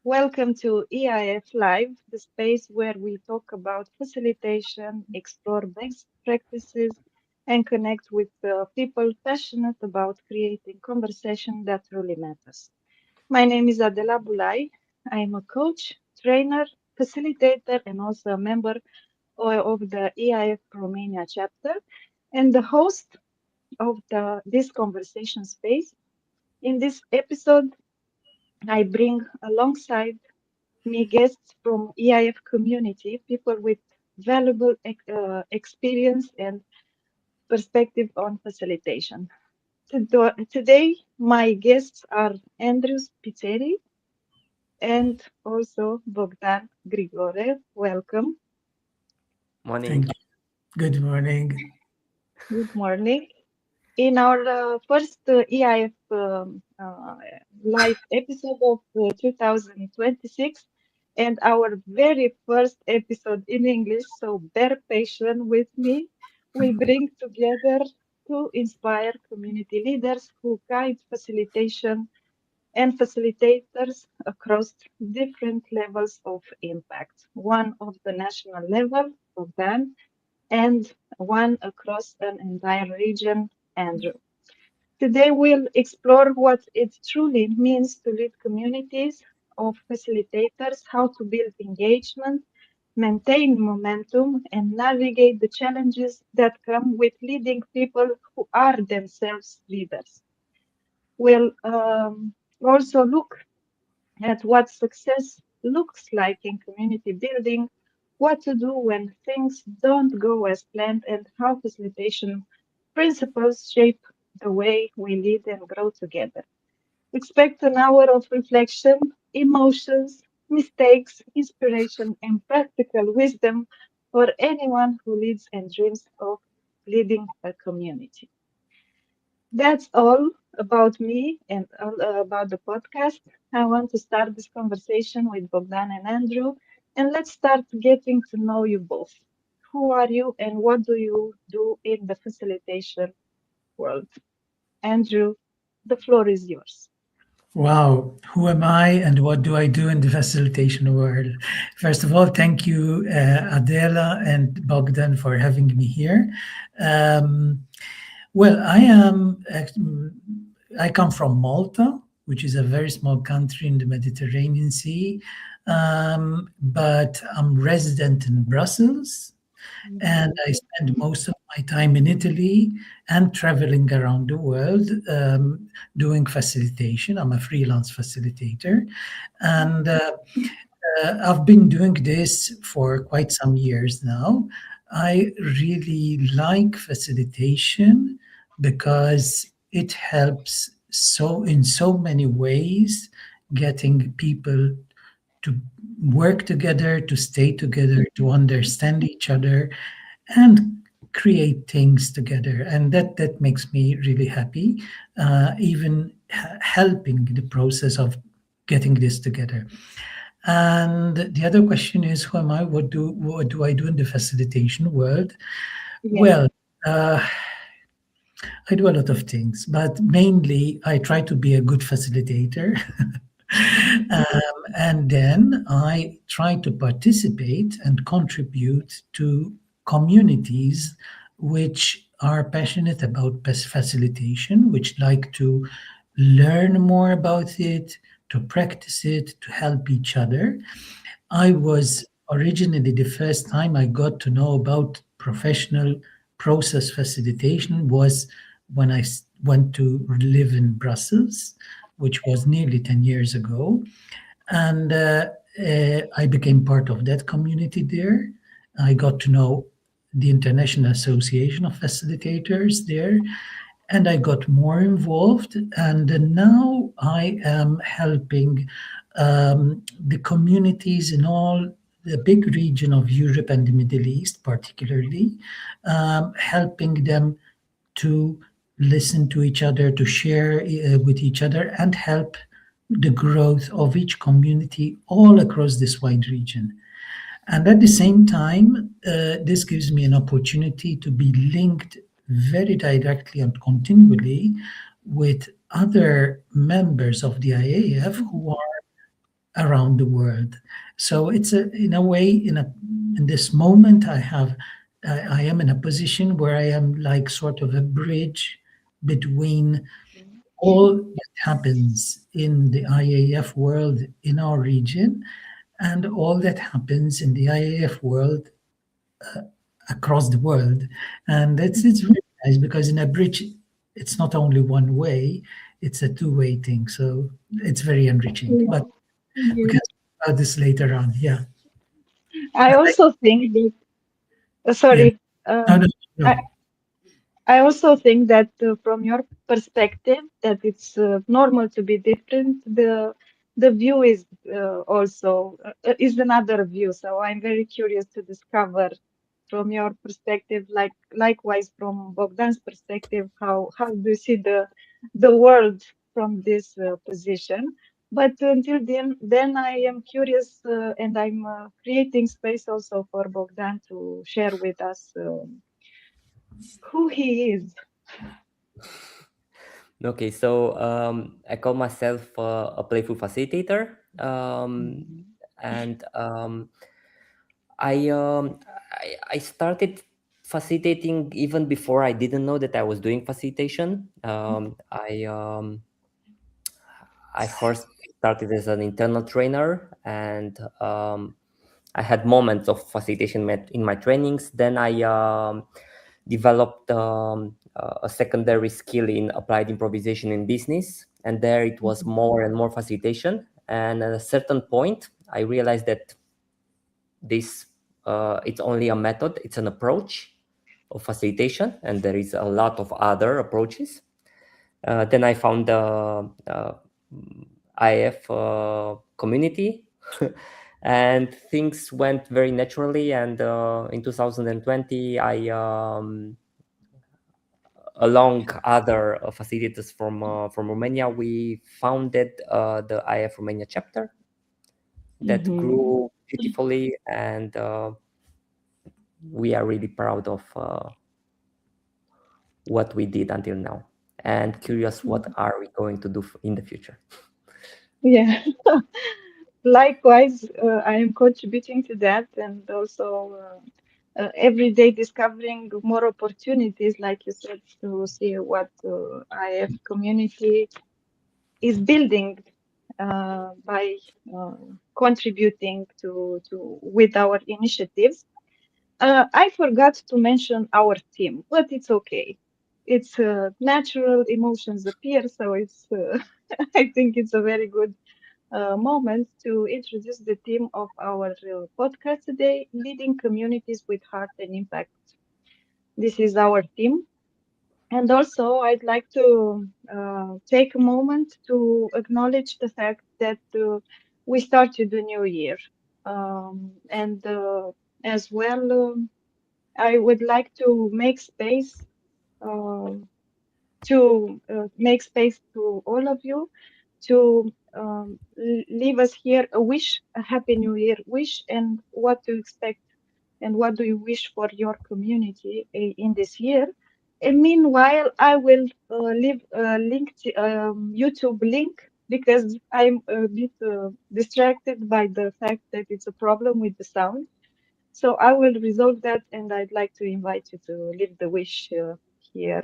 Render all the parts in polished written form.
Welcome to EIF Live, the space where we talk about facilitation, explore best practices, and connect with people passionate about creating conversation that truly matters. My name is Adela Bulai. I am a coach, trainer, facilitator, and also a member of the EIF Romania chapter, and the host of this conversation space. In this episode, I bring alongside me guests from EIF community, people with valuable experience and perspective on facilitation. Today, my guests are Andrew Spiteri and also Bogdan Grigore. Welcome. Morning. Thank you. Good morning. Good morning. In our first EIF live episode of 2026 and our very first episode in English, so bear patient with me, we bring together to inspire community leaders who guide facilitation and facilitators across different levels of impact. One of the national level of them and one across an entire region, Andrew. Today, we'll explore what it truly means to lead communities of facilitators, how to build engagement, maintain momentum, and navigate the challenges that come with leading people who are themselves leaders. We'll also look at what success looks like in community building, what to do when things don't go as planned, and how facilitation principles shape the way we lead and grow together. Expect an hour of reflection, emotions, mistakes, inspiration, and practical wisdom for anyone who leads and dreams of leading a community. That's all about me and all about the podcast. I want to start this conversation with Bogdan and Andrew, and let's start getting to know you both. Who are you and what do you do in the facilitation world? Andrew, the floor is yours. Wow, who am I and what do I do in the facilitation world? First of all, thank you, Adela and Bogdan, for having me here. Um, well, I come from Malta, which is a very small country in the Mediterranean Sea, but I'm resident in Brussels, and I spend most of my time in Italy and traveling around the world doing facilitation. I'm a freelance facilitator, and I've been doing this for quite some years now. I really like facilitation because it helps in so many ways getting people to work together, to stay together, to understand each other, and create things together. And that makes me really happy, even helping the process of getting this together. And the other question is, who am I? What do I do in the facilitation world? Yes. Well, uh, I do a lot of things, but mainly I try to be a good facilitator. And then I try to participate and contribute to communities which are passionate about facilitation, which like to learn more about it, to practice it, to help each other. I was originally the first time I got to know about professional process facilitation was when went to live in Brussels, which was nearly 10 years ago. And I became part of that community there. I got to know the International Association of Facilitators there, and I got more involved. And now I am helping the communities in all the big region of Europe and the Middle East, particularly, helping them to listen to each other, to share with each other, and help the growth of each community all across this wide region. And at the same time, this gives me an opportunity to be linked very directly and continually with other members of the IAF who are around the world. So it's a, in a way, in this moment, I am in a position where I am like sort of a bridge between all that happens in the IAF world in our region and all that happens in the IAF world across the world. And it's Mhm. very nice because in a bridge, it's not only one way; it's a two-way thing. So it's very enriching. Yeah. But we Yeah. can talk about this later on. Yeah. I also think that, Yeah. sorry, No, no, I, no. I also think that from your perspective, that it's normal to be different. The view is also is another view. So I'm very curious to discover from your perspective, like likewise from Bogdan's perspective, how do you see the world from this position? But until then I am curious, and I'm creating space also for Bogdan to share with us who he is. Okay, so I call myself a playful facilitator, Mhm. and I, um, I started facilitating even before I didn't know that I was doing facilitation. I first started as an internal trainer, and I had moments of facilitation in my trainings. Then I developed a secondary skill in applied improvisation in business, and there it was Mhm. more and more facilitation. And at a certain point, I realized that this it's only a method, it's an approach of facilitation, and there is a lot of other approaches. Then I found the IF community, and things went very naturally. And in 2020, along other facilitators from Romania, we founded the IF Romania chapter that Mhm. grew beautifully, and we are really proud of what we did until now, and curious what are we going to do in the future. Yeah. Likewise, I am contributing to that, and also every day discovering more opportunities, like you said, to see what IF community is building by uh, contributing to with our initiatives. I forgot to mention our team, but it's okay. It's natural emotions appear, so it's. I think it's a very good moment to introduce the theme of our podcast today: leading communities with heart and impact. This is our theme. And also, I'd like to take a moment to acknowledge the fact that we started the new year. And as well, I would like to make space to all of you to leave us here a wish, a happy new year wish, and what to expect and what do you wish for your community in this year. And meanwhile, I will leave a link to, YouTube link because I'm a bit distracted by the fact that it's a problem with the sound. So I will resolve that, and I'd like to invite you to leave the wish here,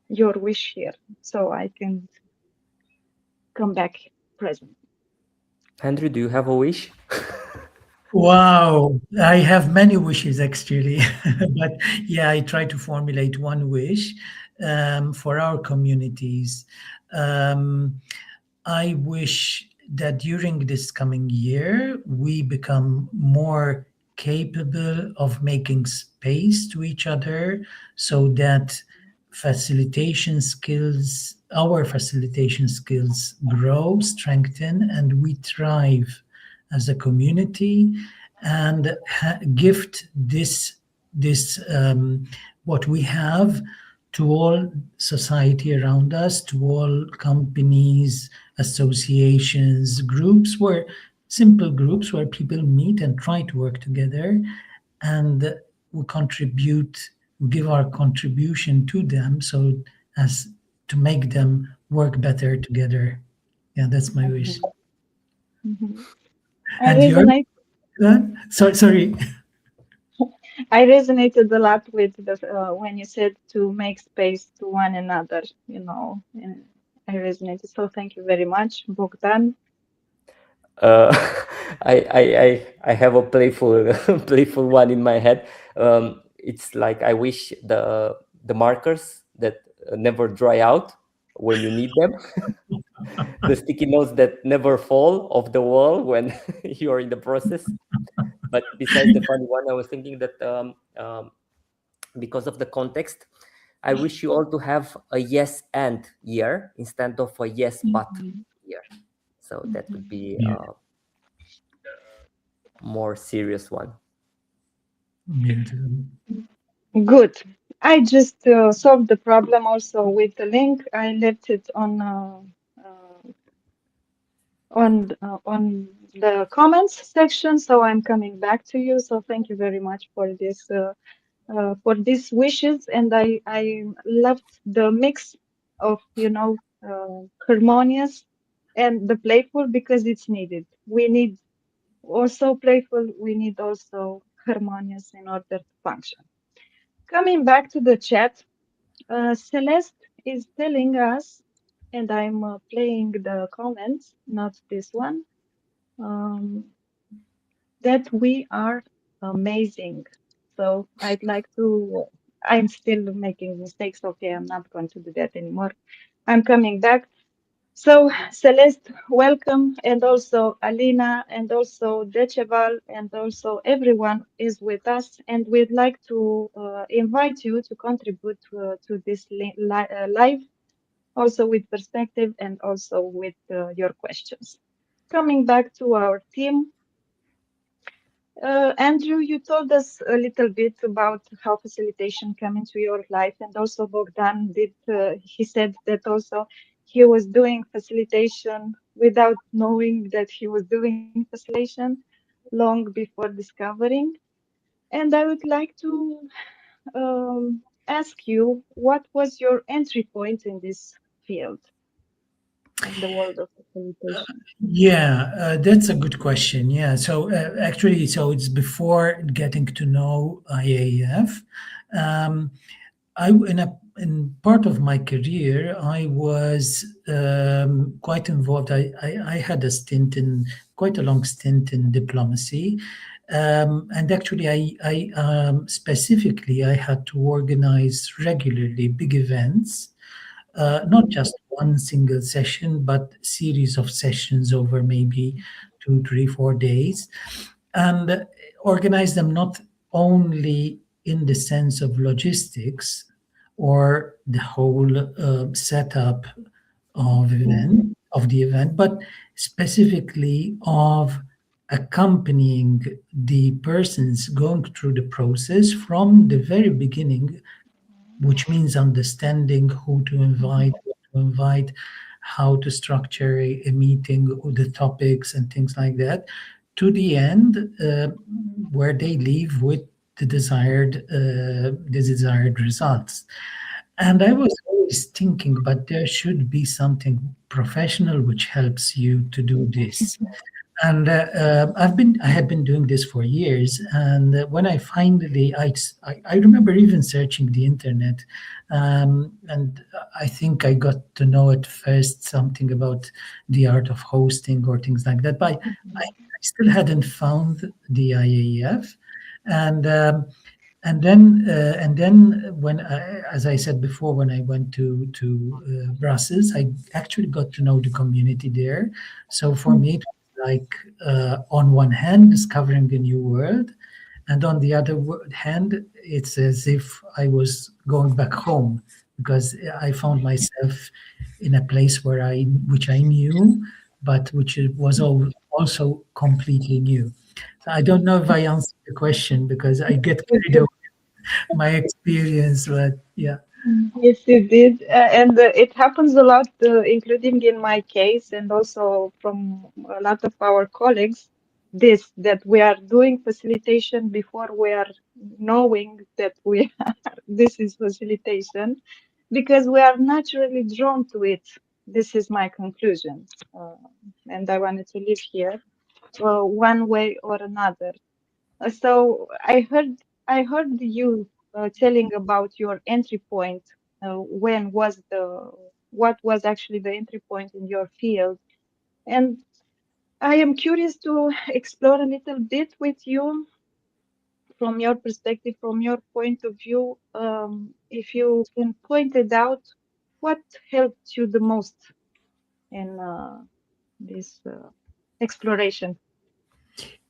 your wish here, so I can come back present. Andrew, do you have a wish? Wow, I have many wishes actually, but yeah, I try to formulate one wish for our communities. Um, I wish that during this coming year, we become more capable of making space to each other so that our facilitation skills grow, strengthen, and we thrive as a community and gift this what we have to all society around us, to all companies, associations, groups where simple groups where people meet and try to work together, and we give our contribution to them so as to make them work better together. Yeah, that's my wish. Mhm. Mhm. I And you're resonate. sorry. I resonated a lot with the when you said to make space to one another, and I resonated. So thank you very much, Bogdan. uh, I have a playful playful one in my head. It's like I wish the markers that never dry out when you need them, the sticky notes that never fall off the wall when you're in the process. But besides the funny one, I was thinking that because of the context, I wish you all to have a yes and year instead of a yes but Mhm. year. So that would Mhm. be Yeah, a more serious one. beautiful. Good. I just solved the problem also with the link. I left it on the comments section, so I'm coming back to you. So thank you very much for these wishes, and I loved the mix of harmonious and the playful because it's needed. We need also playful. We need also harmonious in order to function. Coming back to the chat, Celeste is telling us, and I'm playing the comments, not this one, um, that we are amazing. So I'd like to, I'm still making mistakes. Okay, I'm not going to do that anymore. I'm coming back. So Celeste, welcome, and also Alina, and also Decheval, and also everyone is with us, and we'd like to invite you to contribute to this live, also with perspective and also with your questions. Coming back to our team, Andrew, you told us a little bit about how facilitation came into your life, and also Bogdan did. He said that also he was doing facilitation without knowing that he was doing facilitation long before discovering. And I would like to ask you, what was your entry point in this field, in the world of facilitation? Yeah, that's a good question. Yeah, so actually, so it's before getting to know IAF. Um, in part of my career, I was quite involved. I had a stint in quite a long stint in diplomacy, and actually, I specifically I had to organize regularly big events, not just one single session, but series of sessions over maybe 2, 3, 4 days, and organize them not only in the sense of logistics or the whole setup of the event, but specifically of accompanying the persons going through the process from the very beginning, which means understanding who to invite, what to invite, how to structure a meeting, the topics, and things like that, to the end where they leave with the desired results. And I was always thinking, but there should be something professional which helps you to do this. And I had been doing this for years. And when I finally, I remember even searching the internet, and I think I got to know at first something about the art of hosting or things like that. But I still hadn't found the IAEF, and and then when as I said before, when I went to Brussels, I actually got to know the community there. So for me, it was like on one hand discovering a new world, and on the other hand, it's as if I was going back home because I found myself in a place which I knew, but which was also completely new. So I don't know if I answered the question because I get carried away my experience, but yeah. Yes, you did. And it happens a lot, including in my case, and also from a lot of our colleagues, that we are doing facilitation before we are knowing that this is facilitation, because we are naturally drawn to it. this is my conclusion, uh, and I wanted to live here one way or another. So I heard you telling about your entry point. When was the what was actually the entry point in your field? And I am curious to explore a little bit with you from your perspective, from your point of view. If you can point it out, what helped you the most in this exploration?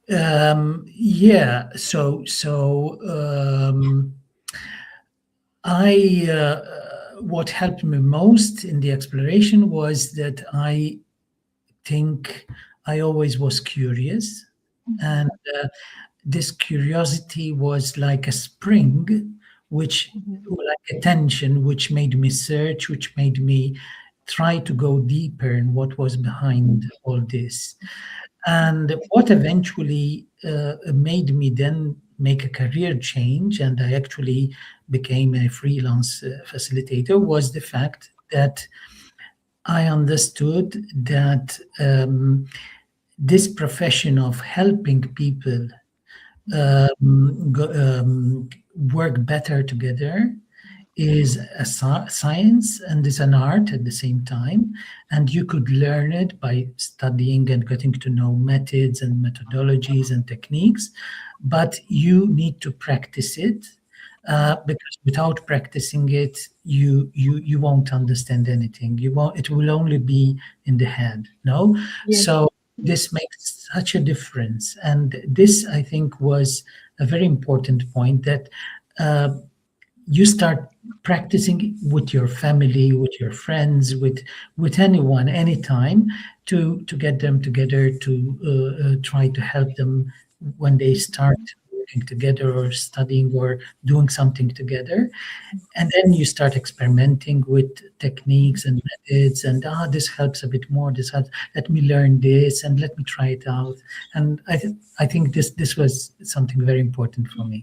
Yeah. So I what helped me most in the exploration was that I think I always was curious, Mhm, and this curiosity was like a spring, which mhm, like a tension, which made me search, which made me try to go deeper in what was behind all this. And what eventually made me then make a career change, and I actually became a freelance facilitator, was the fact that I understood that this profession of helping people work better together is a science and is an art at the same time. And you could learn it by studying and getting to know methods and methodologies and techniques, but you need to practice it. Because without practicing it, you won't understand anything. You won't. It will only be in the head. No, yes. so this makes such a difference, and this I think was a very important point that uh, you start practicing with your family, with your friends, with anyone, anytime, to get them together, to try to help them when they start working together or studying or doing something together. And then you start experimenting with techniques and methods, and this helps a bit more, this helps, let me learn this and let me try it out. And I think this was something very important for me.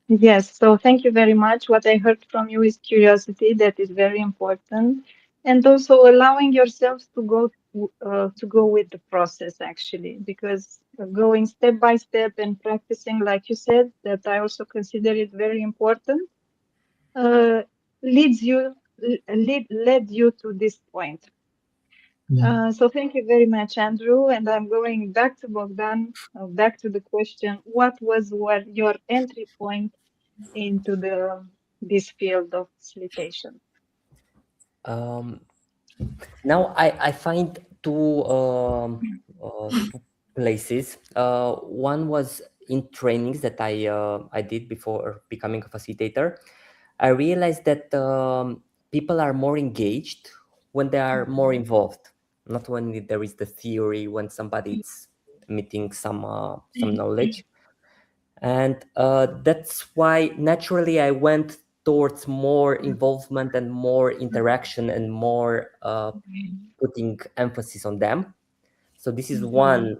Yes, so thank you very much. What I heard from you is curiosity, that is very important, and also allowing yourselves to go with the process actually, because going step by step and practicing, like you said, that I also consider it very important, uh, leads you led you to this point. Yeah. So thank you very much, Andrew. And I'm going back to Bogdan, back to the question: what was your entry point into this field of facilitation? Um, Now I find two places. One was in trainings that I did before becoming a facilitator. I realized that people are more engaged when they are more involved, not when there is the theory, when somebody is meeting some knowledge. And that's why naturally I went towards more involvement and more interaction and more putting emphasis on them. So this is Mhm,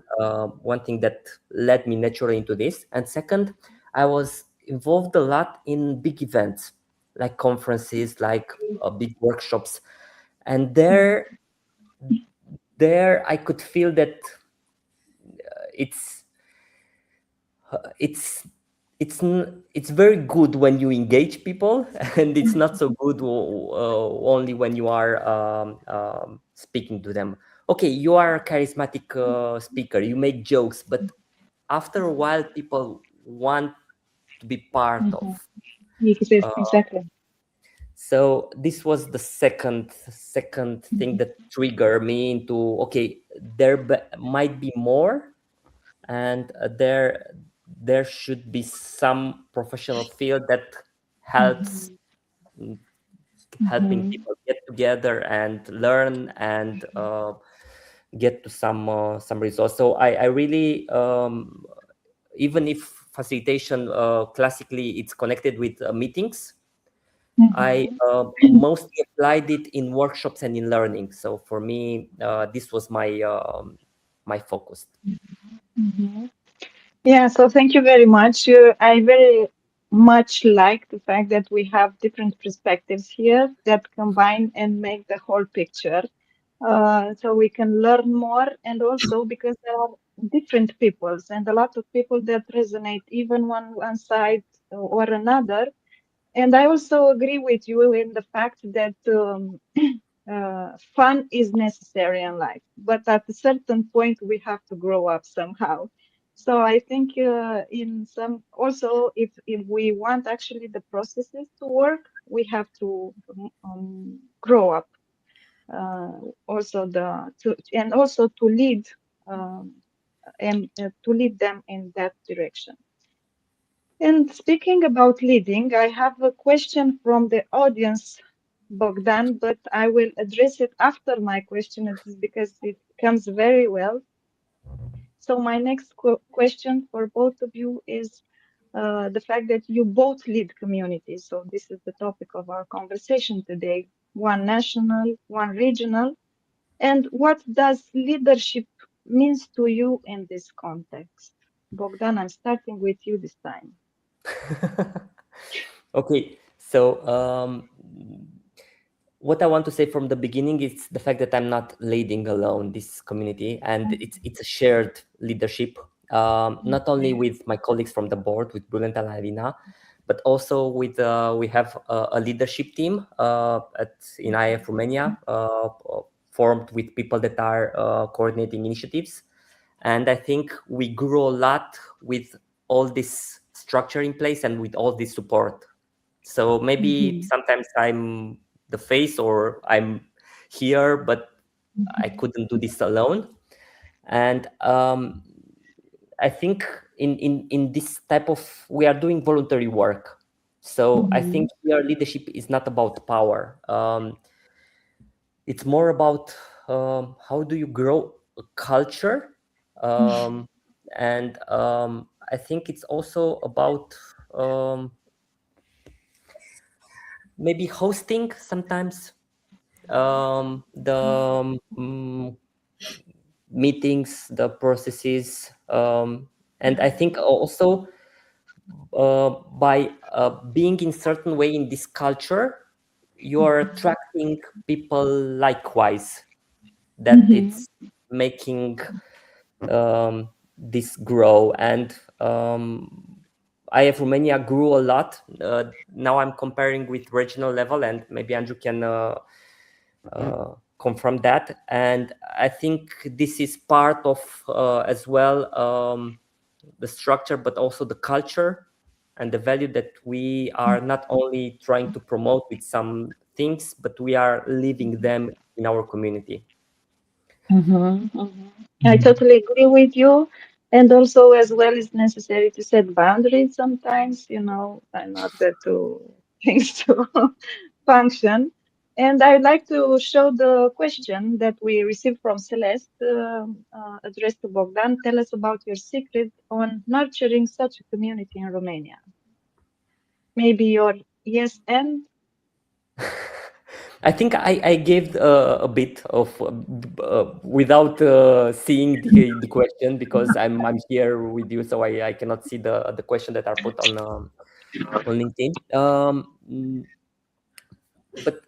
one thing that led me naturally into this. And second, I was involved a lot in big events like conferences, like big workshops, and mhm, there I could feel that it's it's it's very good when you engage people, and it's not so good only when you are speaking to them. Okay, you are a charismatic speaker, you make jokes, but after a while people want to be part of. mhm. Yes, uh, exactly. so this was the second thing that triggered me into, okay, might be more, and there should be some professional field that helps Mhm, mm, helping mhm, people get together and learn and get to some results. So I really, even if facilitation classically it's connected with meetings, I mhm, mostly applied it in workshops and in learning. So for me, this was my focus. mhm. Yeah, so thank you very much. I very much like the fact that we have different perspectives here that combine and make the whole picture. So we can learn more, and also because there are different peoples and a lot of people that resonate even one side or another. And I also agree with you in the fact that fun is necessary in life, but at a certain point we have to grow up somehow. So I think in some also if we want actually the processes to work, we have to grow up. Also and also to lead um, and to lead them in that direction. And speaking about leading, I have a question from the audience, Bogdan, but I will address it after my question it is because it comes very well. So my next question for both of you is the fact that you both lead communities. So this is the topic of our conversation today. One national, one regional. And what does leadership means to you in this context? Bogdan, I'm starting with you this time. Okay, so what I want to say from the beginning is the fact that I'm not leading alone this community, and it's a shared leadership, not only with my colleagues from the board, with Brilliant and Alina, but also with we have a leadership team in IAF Romania, formed with people that are coordinating initiatives, and I think we grew a lot with all this structure in place and with all this support. So maybe Mhm. sometimes I'm the face or I'm here, but I couldn't do this alone. And I think in this type of, we are doing voluntary work. So I think Mhm. here leadership is not about power. It's more about how do you grow a culture, um, and I think it's also about maybe hosting sometimes the meetings, the processes, and I think also by being in certain way in this culture, you are attracting people likewise. That Mhm. it's making this grow, and IF Romania grew a lot. Now I'm comparing with regional level, and maybe Andrew can confirm that. And I think this is part of as well the structure, but also the culture and the value that we are not only trying to promote with some things, but we are living them in our community. Mhm. Mhm. I totally agree with you. And also, as well, it's necessary to set boundaries sometimes, in order to things to function. And I'd like to show the question that we received from Celeste, addressed to Bogdan. Tell us about your secret on nurturing such a community in Romania. Maybe your yes and. I think I gave a bit of without seeing the question, because I'm here with you, so I cannot see the question that are put on LinkedIn. But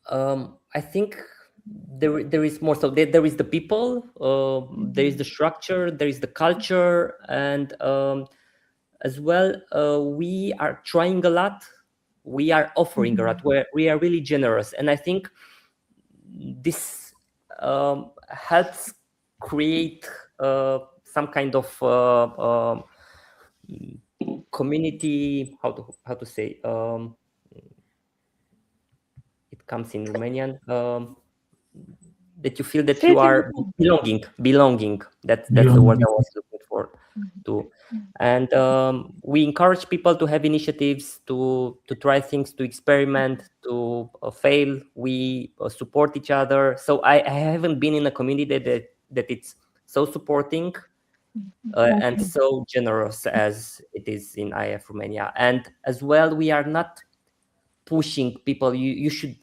I think there is more. So there is the people, there is the structure, there is the culture, and as well we are trying a lot. We are offering a lot. We are really generous, and I think this helps create some kind of community. How to say? It comes in Romanian. That you feel that you Feeling. are belonging. That's the word Belonging. I was looking for too. And we encourage people to have initiatives, to try things, to experiment, to fail. We support each other. So I haven't been in a community that it's so supporting and Okay. so generous as it is in IF Romania. And as well, we are not pushing people. You should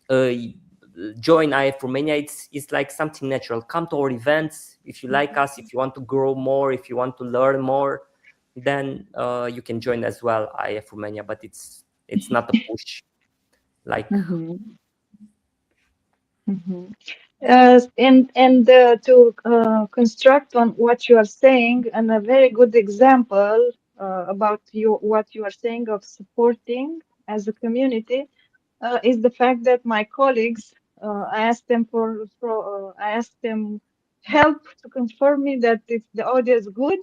join IF Romania. It's like something natural. Come to our events if you like us, if you want to grow more, if you want to learn more. then you can join as well IAF Romania, but it's not a push like. Mhm. Mhm. And to construct on what you are saying, and a very good example about what you are saying of supporting as a community is the fact that my colleagues, I asked them I asked them help to confirm me that the audio is good,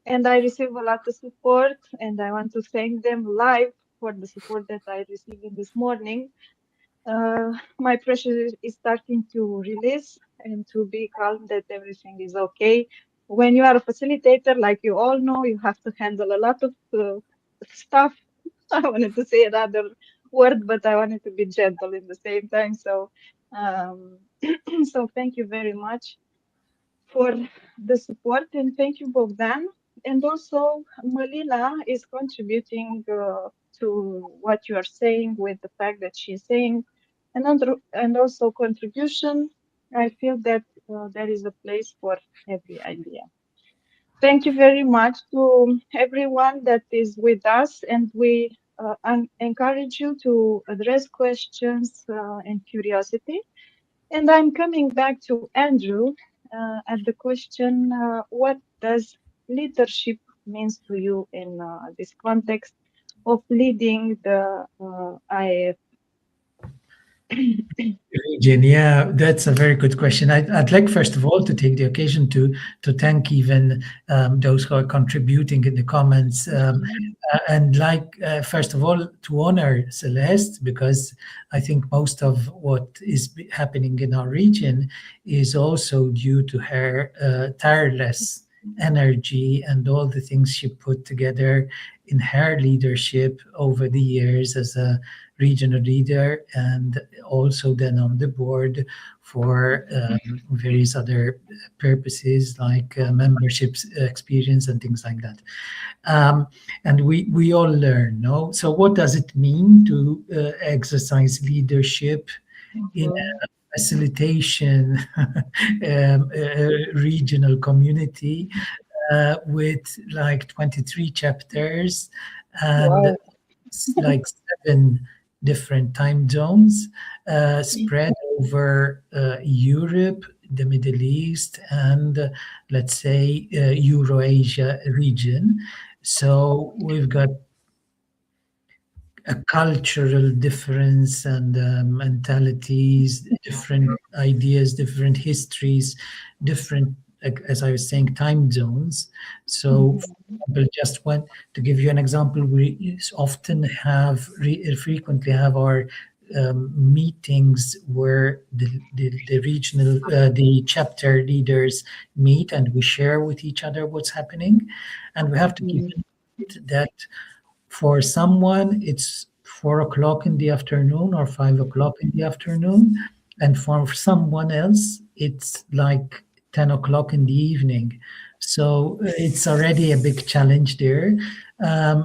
and I receive a lot of support, and I want to thank them live for the support that I received in this morning. My pressure is starting to release and to be calm that everything is okay. When you are a facilitator, like you all know, you have to handle a lot of stuff. I wanted to say another word, but I wanted to be gentle in the same time. So, um, so thank you very much for the support, and thank you, Bogdan. And also, Malila is contributing to what you are saying with the fact that she's saying, and also contribution. I feel that there is a place for every idea. Thank you very much to everyone that is with us, and we encourage you to address questions and curiosity. And I'm coming back to Andrew at the question, what does leadership means to you in this context of leading the IAF? Region, yeah, that's a very good question. I'd like first of all to take the occasion to thank even those who are contributing in the comments, and like first of all to honor Celeste, because I think most of what is happening in our region is also due to her tireless energy and all the things she put together in her leadership over the years as a regional leader, and also then on the board for various other purposes like membership experience and things like that. And we all learn, no? So what does it mean to exercise leadership in Mhm. a facilitation regional community with like 23 chapters and Wow. like 7 different time zones spread over Europe, the Middle East, and let's say Eurasia region. So we've got a cultural difference and mentalities, different ideas, different histories, different, like, as I was saying, time zones. So, for Mhm. example, just when to give you an example, we often have frequently have our meetings where the regional the chapter leaders meet and we share with each other what's happening, and we have to keep Mhm. in mind that for someone, it's 4 o'clock in the afternoon or 5 o'clock in the afternoon. And for someone else, it's like 10 o'clock in the evening. So it's already a big challenge there. Um,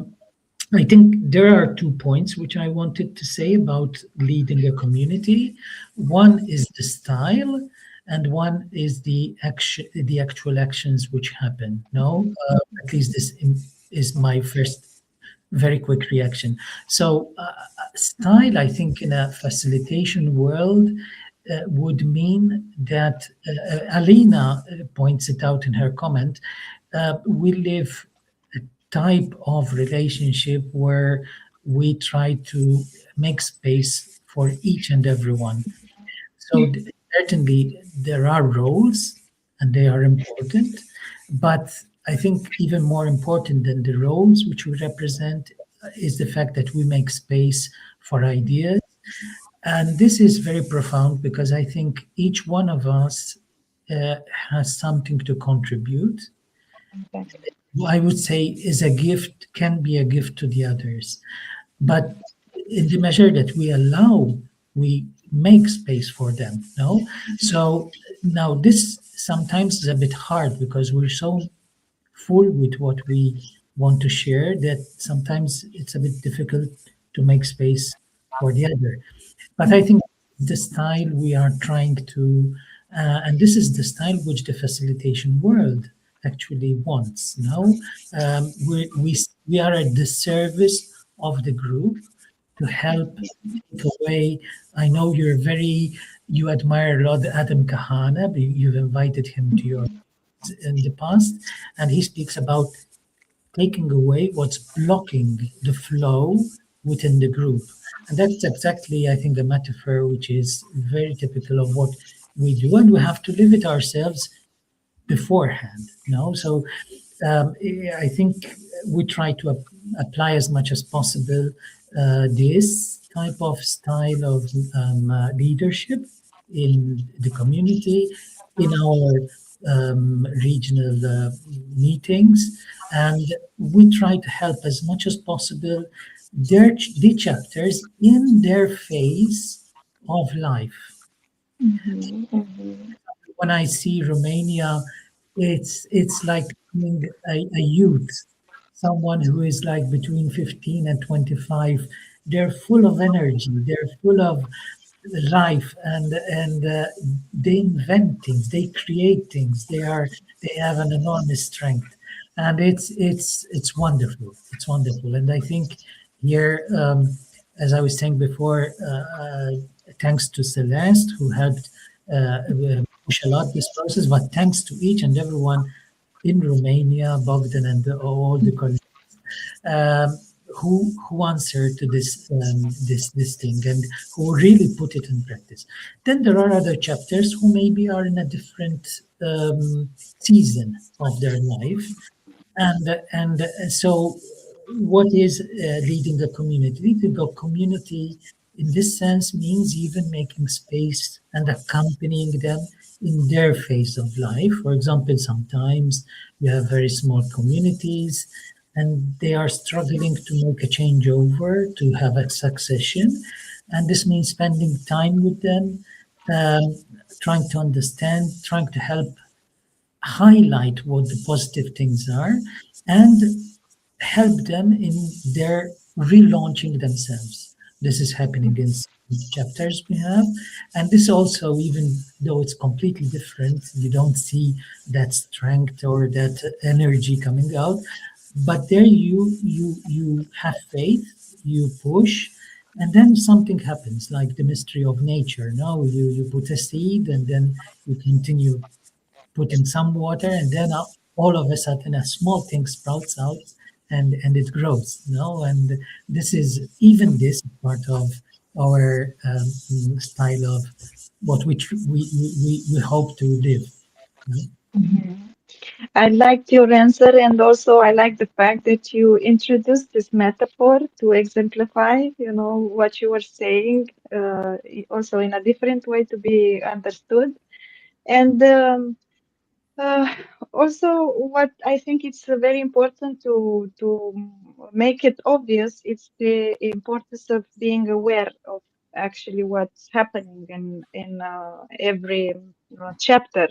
I think there are 2 points which I wanted to say about leading a community. One is the style, and one is the action, the actual actions which happen. No, at least is my first very quick reaction. So, style, I think, in a facilitation world would mean that Alina points it out in her comment. We live a type of relationship where we try to make space for each and everyone. So certainly there are roles and they are important, but I think even more important than the roles which we represent is the fact that we make space for ideas. And this is very profound because I think each one of us uh, has something to contribute. Exactly. I would say is a gift, can be a gift to the others. But in the measure that we allow, we make space for them. No, so now this sometimes is a bit hard because we're so full with what we want to share that sometimes it's a bit difficult to make space for the other. But I think the style we are trying to, and this is the style which the facilitation world actually wants. No, we are at the service of the group to help take away. I know you admire a lot Adam Kahana. You've invited him to your in the past, and he speaks about taking away what's blocking the flow within the group. And that's exactly, I think, a metaphor which is very typical of what we do, and we have to live it ourselves beforehand. So I think we try to apply as much as possible this type of style of leadership in the community, in our regional meetings, and we try to help as much as possible the chapters in their phase of life. Mhm, mhm, When I see Romania, it's like being a youth, someone who is like between 15 and 25. They're full of energy. They're full of life, and they invent things. They create things. They have an enormous strength, and it's wonderful. It's wonderful, and I think here, as I was saying before, thanks to Celeste who helped push a lot this process, but thanks to each and everyone in Romania, Bogdan and all the colleagues um, who answered to this thing and who really put it in practice. Then there are other chapters who maybe are in a different season of their life, and so what is leading a community? Leading a community in this sense means even making space and accompanying them in their phase of life. For example, sometimes you have very small communities and they are struggling to make a changeover, to have a succession, and this means spending time with them, um, trying to understand, trying to help highlight what the positive things are, and help them in their relaunching themselves. This is happening in some chapters we have, and this also, even though it's completely different, you don't see that strength or that energy coming out. But there you have faith, you push, and then something happens, like the mystery of nature. Now you put a seed, and then you continue put in some water, and then all of a sudden a small thing sprouts out and it grows. And this is even this part of our style of what we hope to live. You know? mhm. I liked your answer, and also I like the fact that you introduced this metaphor to exemplify, what you were saying, also in a different way to be understood. And uh, also, what I think it's very important to make it obvious, it's the importance of being aware of actually what's happening in every chapter,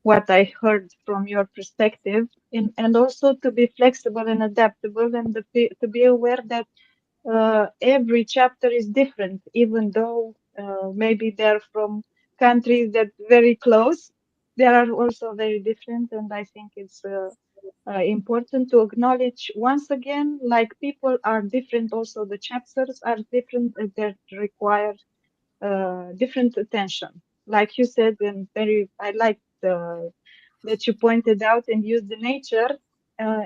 what I heard from your perspective, and also to be flexible and adaptable, and to be aware that every chapter is different, even though maybe they're from countries that very close. They are also very different, and I think it's important to acknowledge once again, like people are different, also the chapters are different, that require different attention. Like you said, and very, I like that you pointed out and used the nature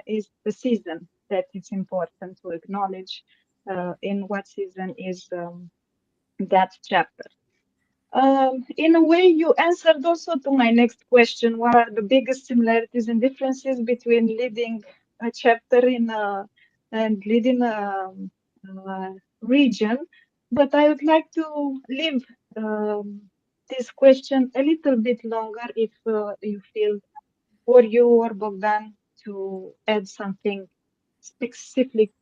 is the season that it's important to acknowledge in what season is that chapter. In a way, you answered also to my next question. What are the biggest similarities and differences between leading a chapter in a and leading a region? But I would like to leave this question a little bit longer if you feel, or you or Bogdan, to add something specifically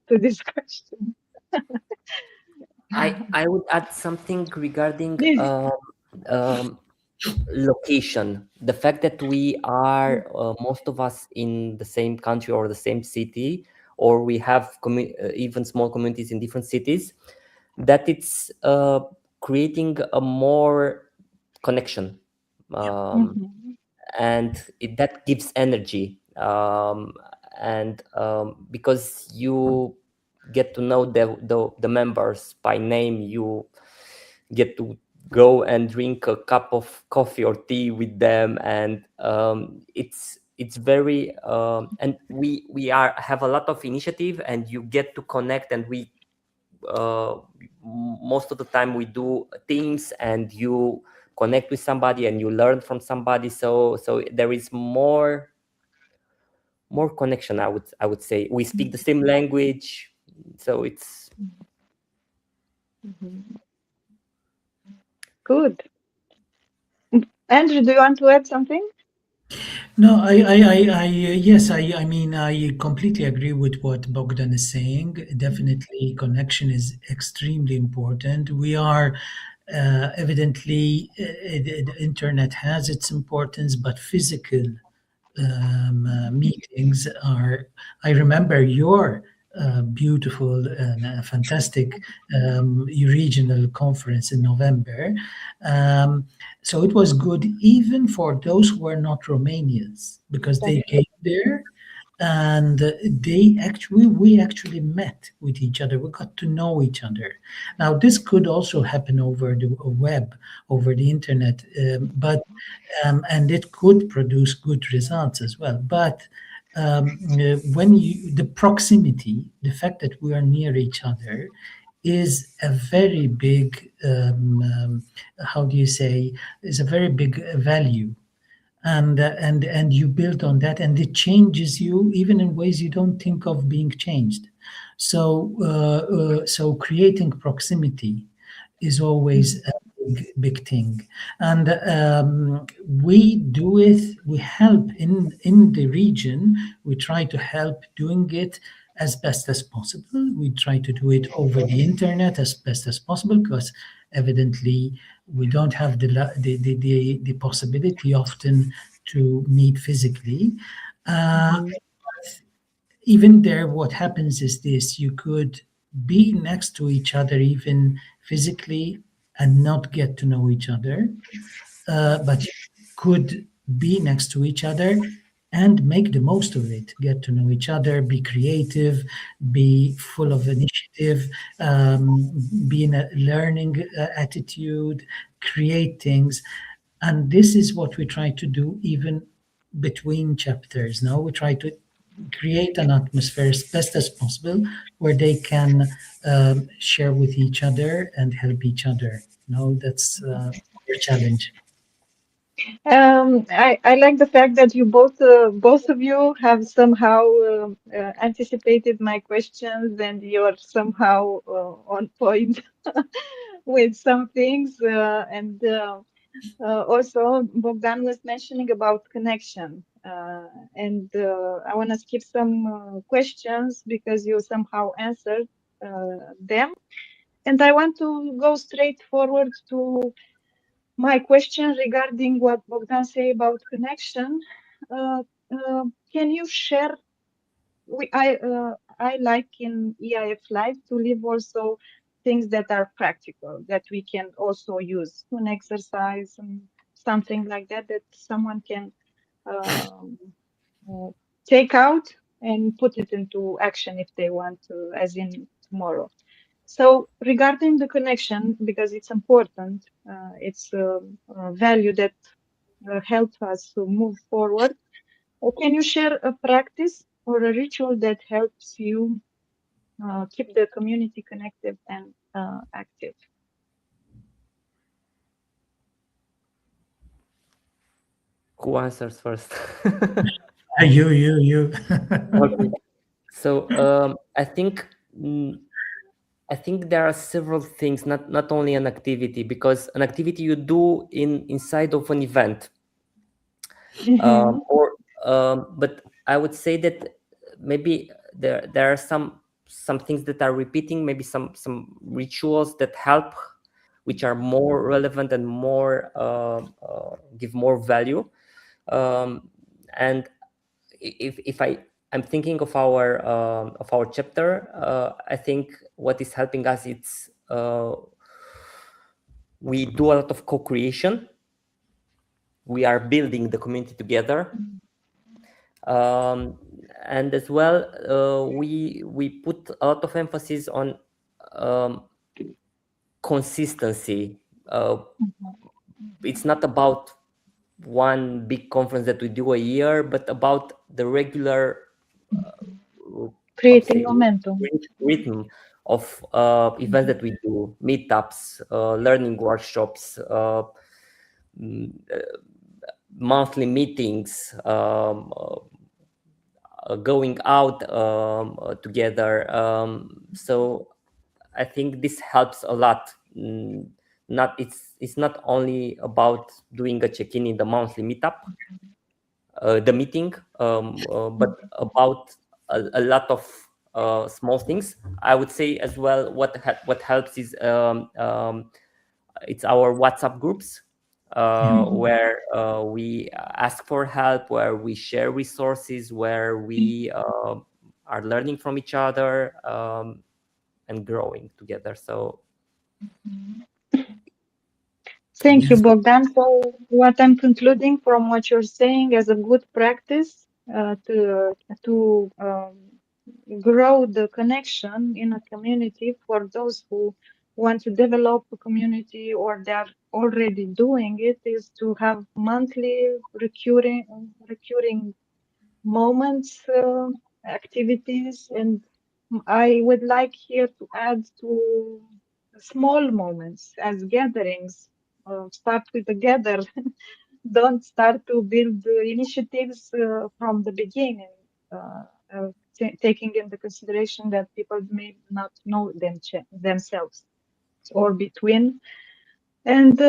to this question. I would add something regarding Please. um, location. The fact that we are most of us in the same country or the same city, or we have even small communities in different cities, that it's creating a more connection. Um, Mhm. and that gives energy, and because you get to know the members by name, you get to go and drink a cup of coffee or tea with them, and it's very and we are have a lot of initiative, and you get to connect, and we most of the time we do things, and you connect with somebody and you learn from somebody, so there is more connection. I would say we speak the same language, so it's Mhm. Good. Andrew, do you want to add something? No, yes, I mean, I completely agree with what Bogdan is saying. Definitely, connection is extremely important. We are evidently, the internet has its importance, but physical meetings are. I remember your beautiful and fantastic regional conference in November. Um, so it was good even for those who were not Romanians because they Exactly. came there and they actually we actually met with each other. We got to know each other. Now this could also happen over the web, over the internet, but and it could produce good results as well. But when you the proximity, the fact that we are near each other, is a very big how do you say, is a very big value, and you build on that, and it changes you even in ways you don't think of being changed. So creating proximity is always a big thing, and we do it. We help in the region. We try to help doing it as best as possible. We try to do it over the internet as best as possible because evidently we don't have the possibility often to meet physically. Uh, Mhm. Even there, what happens is this: you could be next to each other even physically and not get to know each other, but you could be next to each other and make the most of it, get to know each other, be creative, be full of initiative, be in a learning attitude, create things. And this is what we try to do even between chapters. Now we try to create an atmosphere as best as possible where they can share with each other and help each other. No, that's their challenge. I like the fact that you both of you have somehow anticipated my questions, and you're somehow on point with some things. And also, Bogdan was mentioning about connection, and I want to skip some questions because you somehow answered them. And I want to go straight forward to my question regarding what Bogdan say about connection. Uh, can you share? I like in EIF life to live also things that are practical that we can also use, an exercise and something like that that someone can um, uh, take out and put it into action if they want to, as in tomorrow. So regarding the connection, because it's important, it's a value that helps us to move forward. Can you share a practice or a ritual that helps you keep the community connected and active? who answers first? You. Okay. So mm, I think there are several things, not only an activity, because an activity you do inside of an event, Mm-hmm. or but I would say that maybe there are some things that are repeating, maybe some rituals that help, which are more relevant and more give more value. And if I'm thinking of our chapter, I think what is helping us, it's we do a lot of co-creation, we are building the community together. Um, and as well, we put a lot of emphasis on um, consistency. It's not about one big conference that we do a year, but about the regular, how to Creating say, momentum. rhythm of events that we do, meetups, learning workshops, mm, monthly meetings, going out together. So I think this helps a lot. Not it's not only about doing a check-in in the monthly meetup, the meeting, but about a lot of small things. I would say as well. What helps is it's our WhatsApp groups, Yeah. where we ask for help, where we share resources, where we are learning from each other, and growing together. So Thank you, Yes. Bogdan. So, what I'm concluding from what you're saying as a good practice to grow the connection in a community for those who want to develop a community or they are already doing it is to have monthly recurring moments, activities, and I would like here to add to small moments as gatherings. Start with a gather. Don't start to build initiatives from the beginning, taking into consideration that people may not know themselves or between. And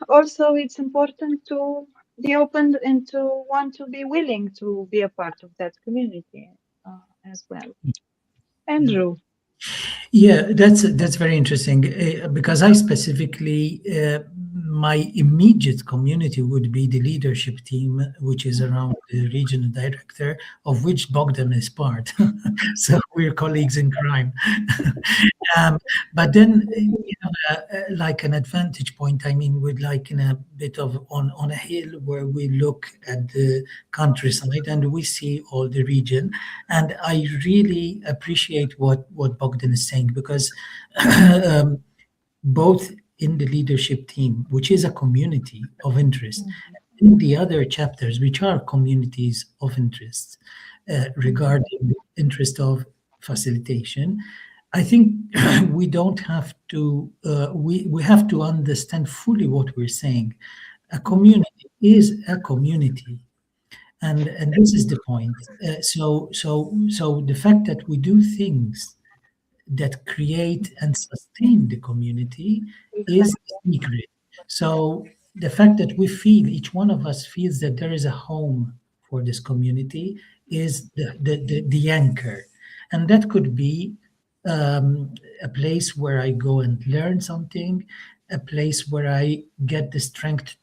also, it's important to be open and to want to be willing to be a part of that community as well. Yeah. Andrew. Yeah, that's very interesting because I specifically my immediate community would be the leadership team, which is around the regional director, of which Bogdan is part. So we're colleagues in crime. But then you have like an advantage point. I mean, we're like in a bit of on a hill where we look at the countryside and we see all the region. And I really appreciate what Bogdan is saying because um, both in the leadership team, which is a community of interest, in the other chapters, which are communities of interest regarding interest of facilitation, I think we don't have to, we have to understand fully what we're saying. A community is a community. And this is the point. So the fact that we do things that create and sustain the community is Exactly. the secret. So the fact that we feel, each one of us feels that there is a home for this community is the anchor. And that could be a place where I go and learn something, a place where I get the strength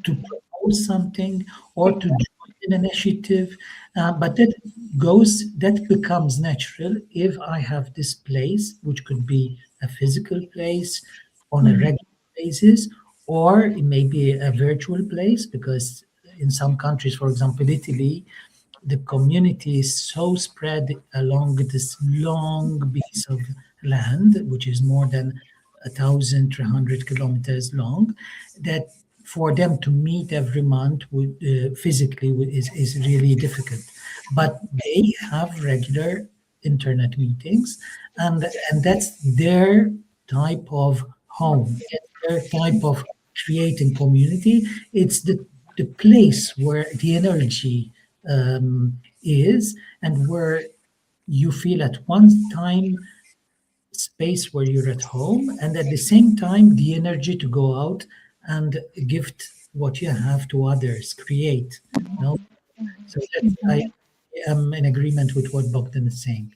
to propose something or to Exactly. join an initiative. But that becomes natural if I have this place, which could be a physical place on a regular basis, or it may be a virtual place because in some countries, for example, Italy, the community is so spread along this long piece of land, which is more than 1,300 kilometers long, that for them to meet every month physically is really difficult. But they have regular internet meetings, and that's their type of home, their type of creating community. It's the place where the energy is and where you feel at one time space where you're at home and at the same time the energy to go out and gift what you have to others, create. No, so that's I am in agreement with what Bogdan is saying.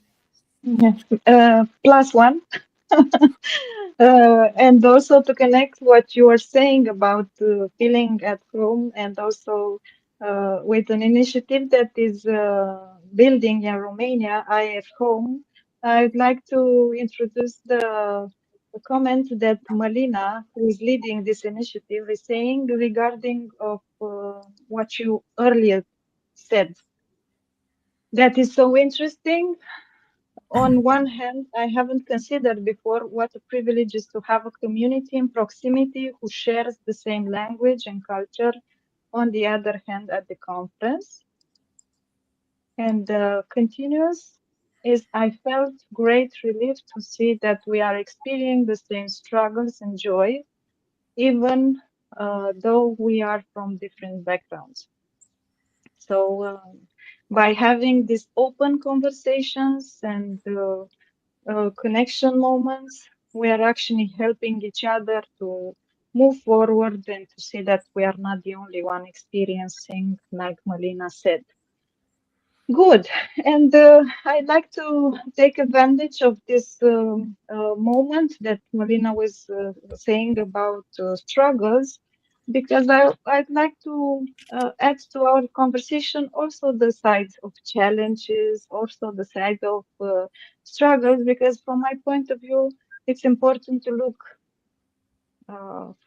Yes. Plus one. And also to connect what you are saying about feeling at home and also with an initiative that is building in Romania, IAF Home, I'd like to introduce the a comment that Malina, who is leading this initiative, is saying regarding of what you earlier said. That is so interesting. On one hand, I haven't considered before what a privilege is to have a community in proximity who shares the same language and culture. On the other hand, at the conference, and continues is I felt great relief to see that we are experiencing the same struggles and joy, even though we are from different backgrounds. So, by having these open conversations and connection moments, we are actually helping each other to move forward and to see that we are not the only one experiencing, like Melina said. Good. And I'd like to take advantage of this moment that Marina was saying about struggles, because I'd like to add to our conversation also the sides of challenges, also the side of struggles, because from my point of view, it's important to look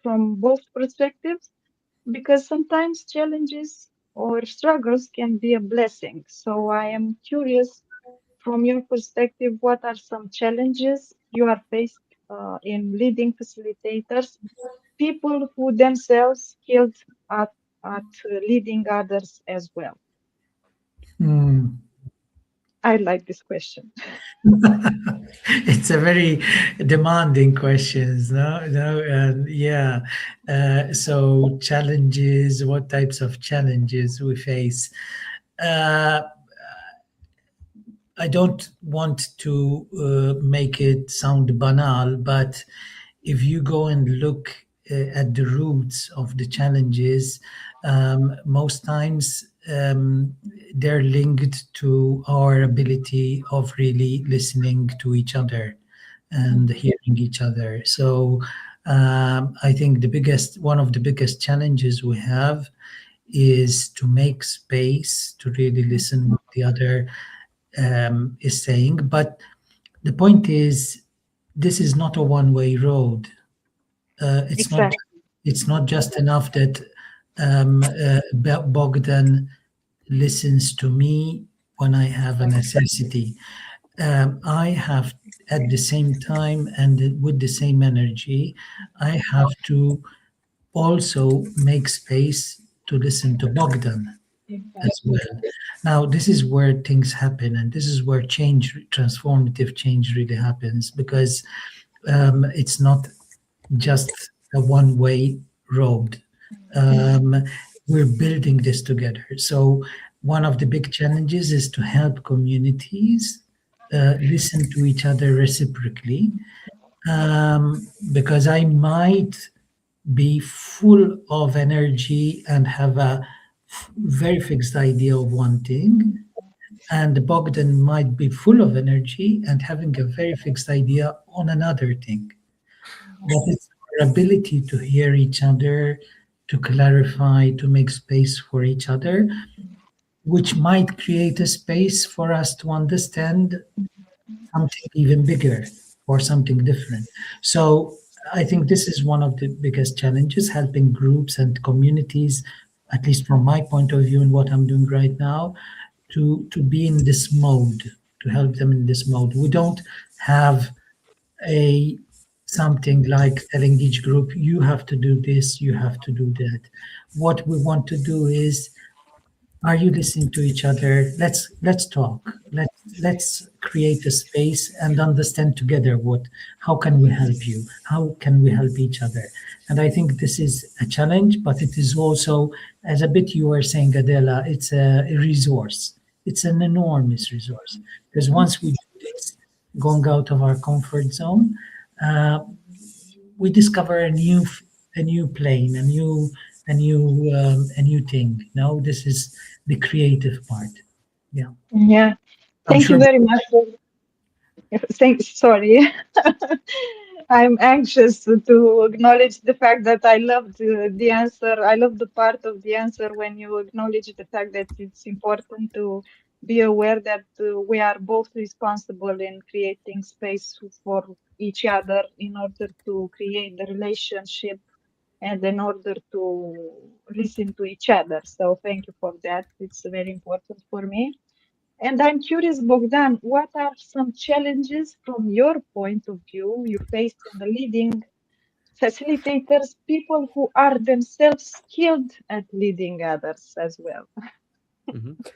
from both perspectives, because sometimes challenges or struggles can be a blessing. So I am curious from your perspective, what are some challenges you are faced in leading facilitators, people who themselves skilled at leading others as well? Hmm. I like this question. It's a very demanding questions, no, yeah. So challenges, what types of challenges we face? Uh, I don't want to make it sound banal, but if you go and look at the roots of the challenges, most times they're linked to our ability of really listening to each other and hearing each other. So I think one of the biggest challenges we have is to make space to really listen what the other is saying. But the point is, this is not a one-way road. It's not. Exactly. It's not just enough that Bogdan listens to me when I have a necessity. I have, at the same time and with the same energy, I have to also make space to listen to Bogdan as Exactly. well. Now, this is where things happen, and this is where change, transformative change, really happens, because it's not just a one-way road. Um, we're building this together. So, one of the big challenges is to help communities listen to each other reciprocally, because I might be full of energy and have a very fixed idea of one thing, and Bogdan might be full of energy and having a very fixed idea on another thing. But it's our ability to hear each other, to clarify, to make space for each other, which might create a space for us to understand something even bigger or something different. So I think this is one of the biggest challenges, helping groups and communities, at least from my point of view and what I'm doing right now, to be in this mode, to help them in this mode. We don't have a something like telling each group, you have to do this, you have to do that. What we want to do is, are you listening to each other? Let's talk. Let's create a space and understand together what, how can we help you? How can we help each other? And I think this is a challenge, but it is also, as a bit you were saying, Adela, it's a resource. It's an enormous resource, because once we do this, going out of our comfort zone, uh, we discover a new plane, a new thing. No, this is the creative part. Yeah, Yeah. I'm Thank you sure. very much. Sorry. I'm anxious to acknowledge the fact that I loved the answer. I love the part of the answer when you acknowledge the fact that it's important to be aware that we are both responsible in creating space for each other in order to create the relationship and in order to listen to each other. So thank you for that. It's very important for me. And I'm curious, Bogdan, what are some challenges from your point of view you faced in the leading facilitators, people who are themselves skilled at leading others as well?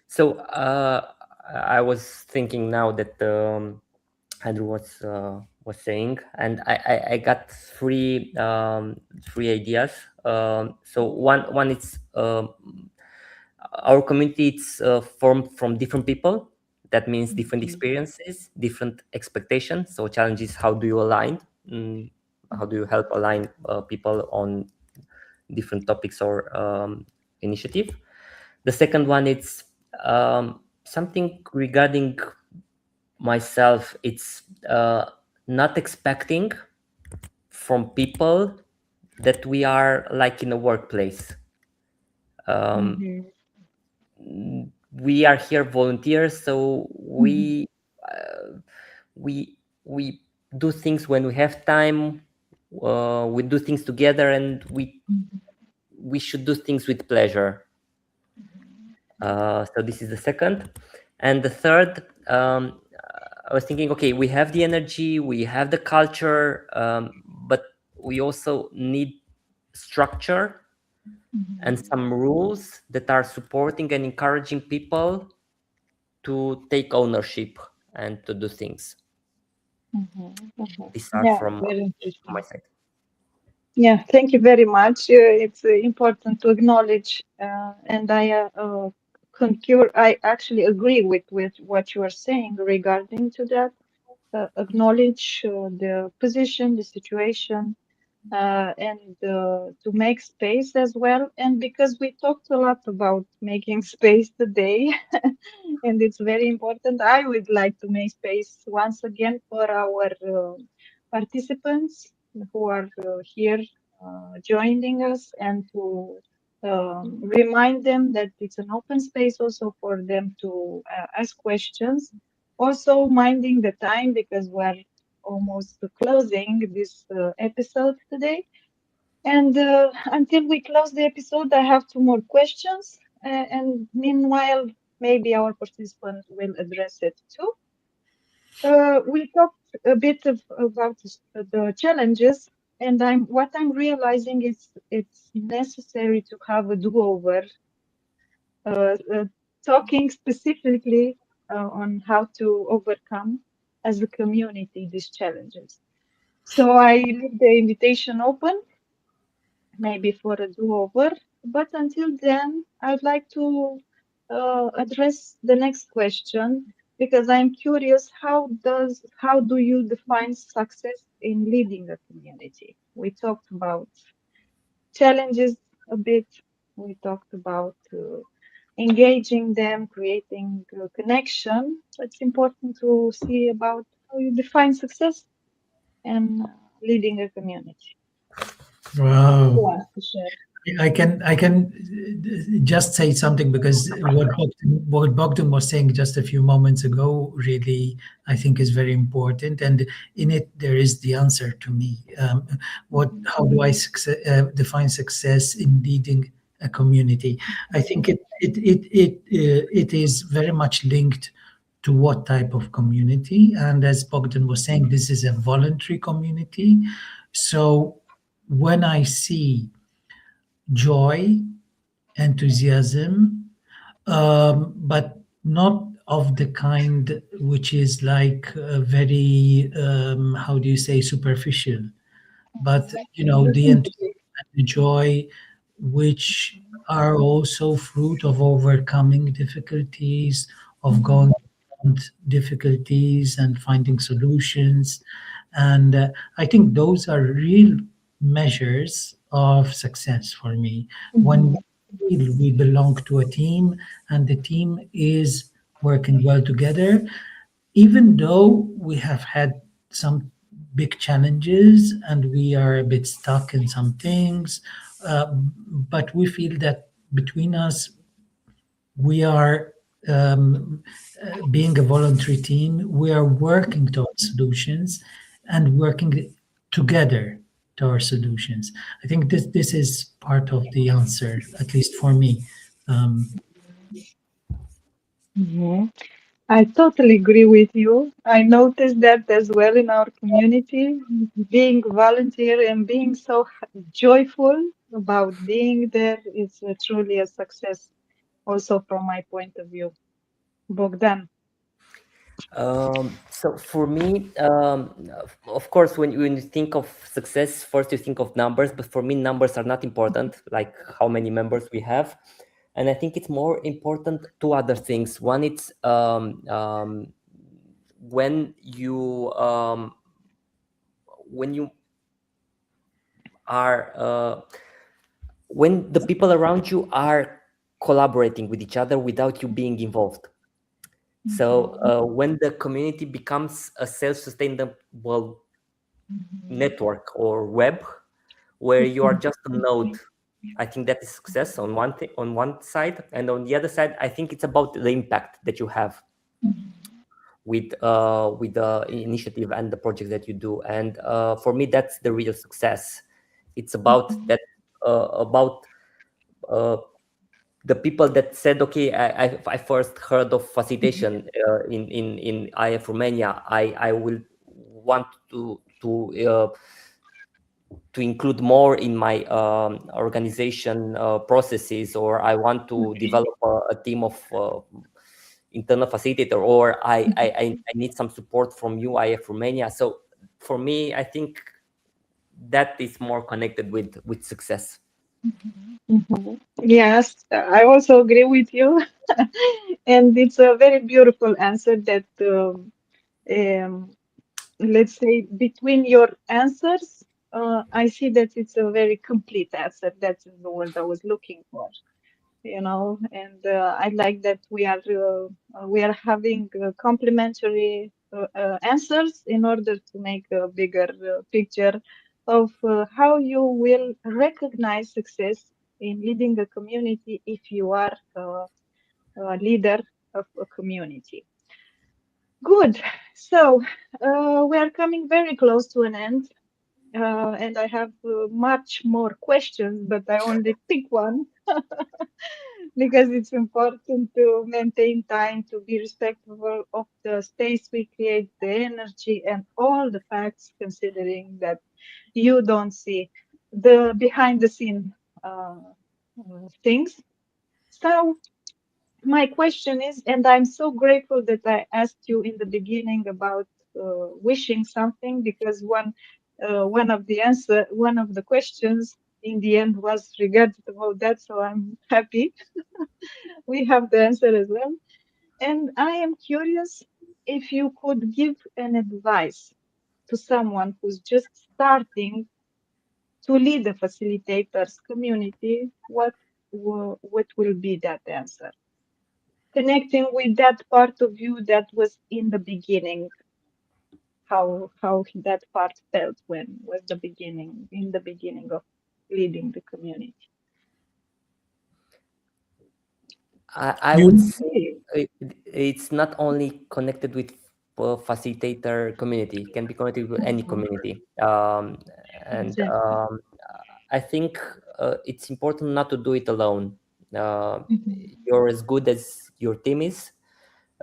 So I was thinking now that Andrew was saying, and I got three ideas. So one is our community. It's formed from different people. That means different Mhm, experiences, different expectations. So challenge is how do you align? Mm, how do you help align people on different topics or initiative? The second one it's something regarding myself. It's not expecting from people that we are like in a workplace. um, mhm, we are here volunteers, so mhm, we we do things when we have time. We do things together, and mhm, we should do things with pleasure. So this is the second. And the third, I was thinking, okay, we have the energy, we have the culture, but we also need structure and mhm, some rules that are supporting and encouraging people to take ownership and to do things. mhm, mhm. These are Yeah, from very my interesting. side. Yeah, thank you very much. It's important to acknowledge, and I concur. I actually agree with what you are saying regarding to that. Acknowledge the position, the situation, and to make space as well. And because we talked a lot about making space today, and it's very important, I would like to make space once again for our participants who are here joining us and to remind them that it's an open space also for them to ask questions. Also, minding the time because we're almost closing this episode today. And until we close the episode, I have two more questions. And meanwhile, maybe our participant will address it too. We talked a bit about the challenges, and what I'm realizing is it's necessary to have a do-over, talking specifically on how to overcome as a community these challenges. So I leave the invitation open, maybe for a do-over. But until then, I'd like to address the next question because I'm curious, how do you define success in leading a community? We talked about challenges a bit. We talked about engaging them, creating connection. It's important to see about how you define success and leading a community. Who Wow. wants to share? I can just say something because what Bogdan was saying just a few moments ago really I think is very important, and in it there is the answer to me. What Mhm, How do I define success in leading a community? I think it is very much linked to what type of community, and as Bogdan was saying, this is a voluntary community. So when I see joy, enthusiasm, but not of the kind which is like very, how do you say, superficial, but the enthusiasm mhm, and the joy which are also fruit of overcoming difficulties, of mhm, going beyond difficulties and finding solutions. And I think those are real measures of success for me. When mhm, we feel we belong to a team and the team is working well together, even though we have had some big challenges and we are a bit stuck in some things, but we feel that between us, we are, being a voluntary team, we are working towards solutions. and working together towards solutions. I think this is part of the answer, at least for me. Um, Mhm. I totally agree with you. I noticed that as well in our community, being volunteer and being so joyful about being there is truly a success, also from my point of view. Bogdan. So for me, of course, when you think of success, first you think of numbers, but for me, numbers are not important, like how many members we have. And I think it's more important two other things. One, it's when you are when the people around you are collaborating with each other without you being involved. So Mhm, when the community becomes a self-sustainable mhm, network or web where you are mhm, just a node, I think that is success on one thing, on one side, and on the other side, I think it's about the impact that you have with the initiative and the project that you do. And for me, that's the real success. It's about mhm, that, about uh, the people that said, okay, I first heard of facilitation in IAF Romania. I will want to include more in my organization processes, or I want to okay. develop a team of internal facilitator, or I need some support from you, IAF Romania. So for me, I think that is more connected with success. Mhm. Yes, I also agree with you. And it's a very beautiful answer that, um, let's say, between your answers, I see that it's a very complete answer. That's the word I was looking for, and I like that we are having complementary answers in order to make a bigger picture of how you will recognize success in leading a community if you are a leader of a community. Good. So we are coming very close to an end. And I have much more questions, but I only pick one because it's important to maintain time, to be respectful of the space we create, the energy, and all the facts, considering that you don't see the behind the scene things. So, my question is, and I'm so grateful that I asked you in the beginning about wishing something, because one of the questions in the end was regarding about that. So I'm happy we have the answer as well. And I am curious if you could give an advice to someone who's just starting to lead the facilitators community. What will be that answer? Connecting with that part of you that was in the beginning, how that part felt when was the beginning in the beginning of leading the community. I would you say it's not only connected with facilitator community, it can be connected with any Mhm. community. And Exactly. I think it's important not to do it alone. Uh, Mhm. you're as good as your team is,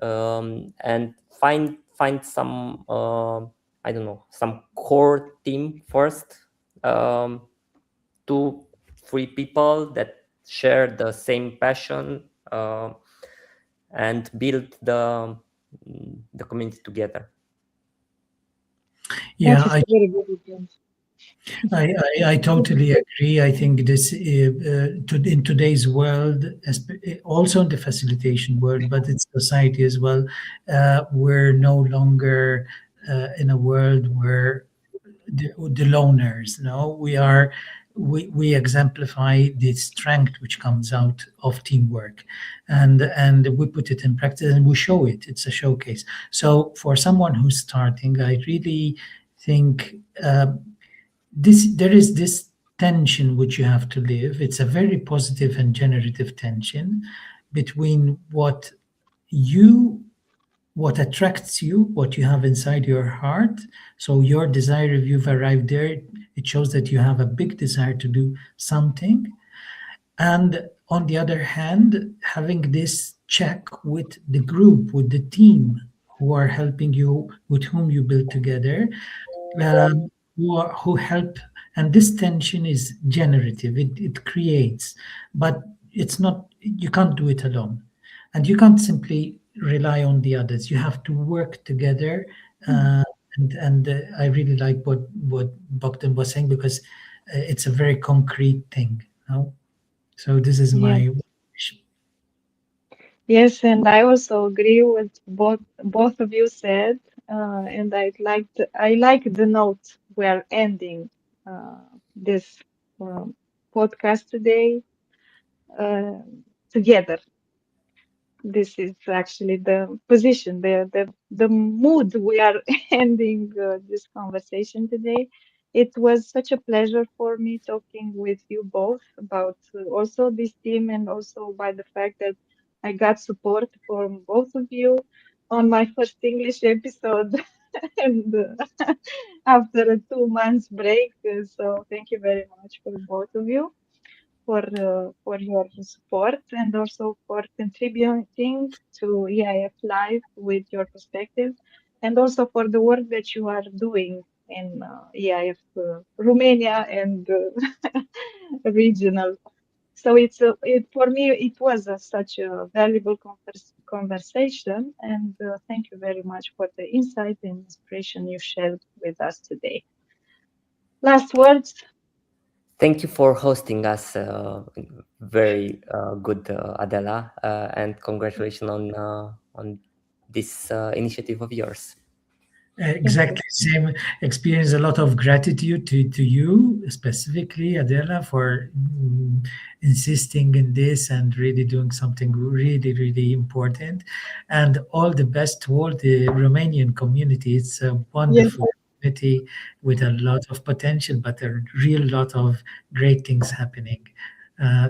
and find some I don't know, some core team first, um, two, three people that share the same passion, and build the community together. yeah, That is a very good advice. I totally agree. I think this in today's world, also in the facilitation world, but in society as well, we're no longer in a world where the loners. No, we exemplify the strength which comes out of teamwork, and we put it in practice and we show it. It's a showcase. So for someone who's starting, I really think. There is this tension which you have to live. It's a very positive and generative tension between what you what attracts you, what you have inside your heart. So your desire, if you've arrived there, it shows that you have a big desire to do something. And on the other hand, having this check with the group, with the team who are helping you, with whom you build together, who help. And this tension is generative, it creates, but it's not, you can't do it alone. And you can't simply rely on the others. You have to work together. Uh, and I really like what Bogdan was saying, because it's a very concrete thing. No? So this is Yes. my. Yes, and I also agree with both of you said, and I like the note we are ending this um, podcast today uh, together. This is actually the position, the mood we are ending this conversation today. It was such a pleasure for me talking with you both about also this team, and also by the fact that I got support from both of you on my first English episode and after a 2 months break. So thank you very much for both of you for your support and also for contributing to EIF Live with your perspective, and also for the work that you are doing in EIF Romania and regional. So for me it was such a valuable conversation, and thank you very much for the insight and inspiration you shared with us today. Last words. Thank you for hosting us. Very good, Adela, and congratulations on this initiative of yours. Thank you. Exactly same experience. A lot of gratitude to you specifically, Adela, for insisting in this and really doing something really, really important. And all the best to all the Romanian community. It's a Yes. wonderful community with a lot of potential, but a real lot of great things happening.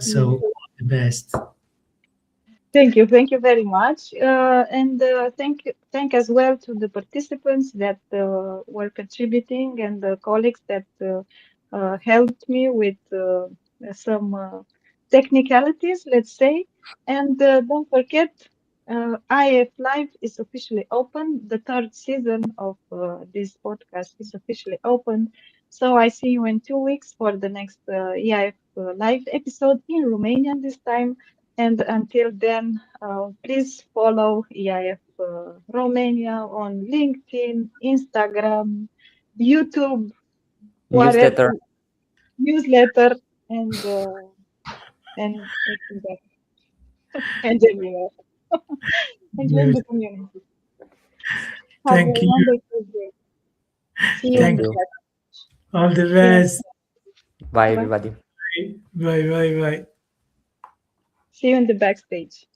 So Yes. all the best. Thank you very much, and thank as well to the participants that were contributing and the colleagues that helped me with some technicalities, let's say. And don't forget, IF Live is officially open. The third season of this podcast is officially open. So I see you in 2 weeks for the next EIF Live episode in Romanian this time. And until then, please follow EIF Romania on LinkedIn, Instagram, YouTube, whatever, Newsletter. newsletter, and it's that, and everywhere, and join Good. the community. Have a Thank you. wonderful day. See you Thank in Thank the you. you. chat. All the See you in the best. Bye, bye. everybody. Bye bye bye. See you in the backstage.